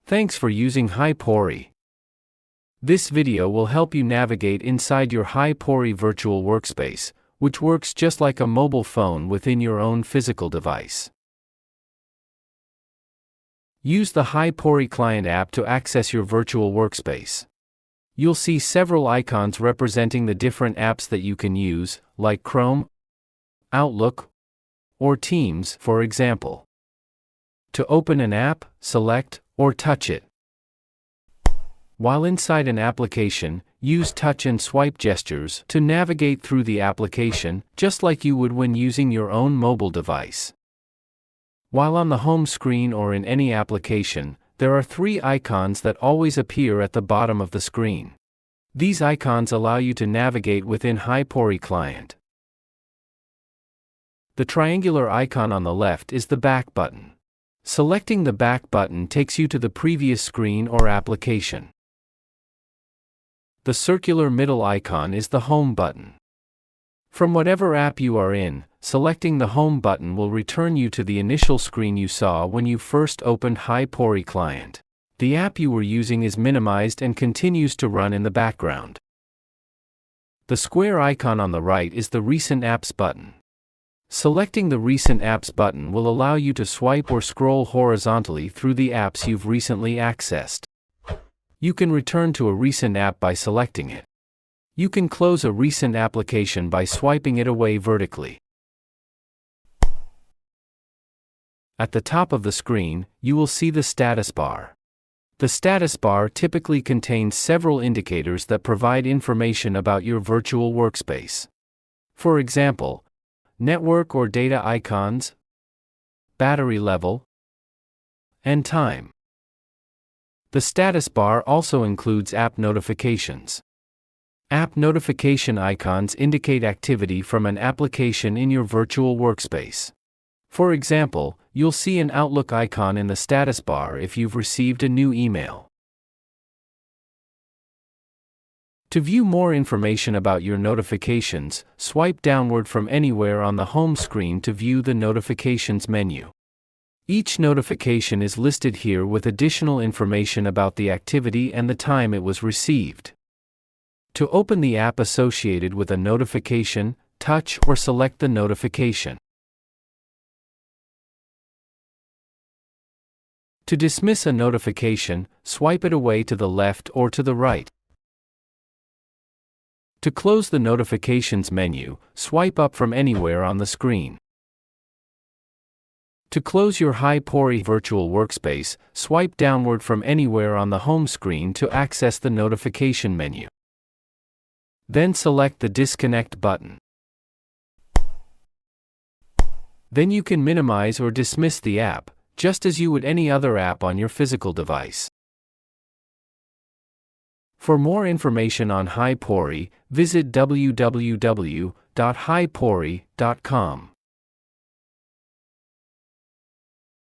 Thanks for using Hypori. This video will help you navigate inside your Hypori virtual workspace, which works just like a mobile phone within your own physical device. Use the Hypori client app to access your virtual workspace. You'll see several icons representing the different apps that you can use, like Chrome, Outlook, or Teams, for example. To open an app, select or touch it. While inside an application, use touch and swipe gestures to navigate through the application, just like you would when using your own mobile device. While on the home screen or in any application, there are three icons that always appear at the bottom of the screen. These icons allow you to navigate within Hypori client. The triangular icon on the left is the back button. Selecting the back button takes you to the previous screen or application. The circular middle icon is the home button. From whatever app you are in, selecting the home button will return you to the initial screen you saw when you first opened Hypori client. The app you were using is minimized and continues to run in the background. The square icon on the right is the Recent Apps button. Selecting the Recent Apps button will allow you to swipe or scroll horizontally through the apps you've recently accessed. You can return to a recent app by selecting it. You can close a recent application by swiping it away vertically. At the top of the screen, you will see the status bar. The status bar typically contains several indicators that provide information about your virtual workspace. For example, network or data icons, battery level, and time. The status bar also includes app notifications. App notification icons indicate activity from an application in your virtual workspace. For example, you'll see an Outlook icon in the status bar if you've received a new email. To view more information about your notifications, swipe downward from anywhere on the home screen to view the Notifications menu. Each notification is listed here with additional information about the activity and the time it was received. To open the app associated with a notification, touch or select the notification. To dismiss a notification, swipe it away to the left or to the right. To close the Notifications menu, swipe up from anywhere on the screen. To close your Hypori virtual workspace, swipe downward from anywhere on the home screen to access the Notification menu. Then select the Disconnect button. Then you can minimize or dismiss the app, just as you would any other app on your physical device. For more information on Hypori, visit www.hypori.com.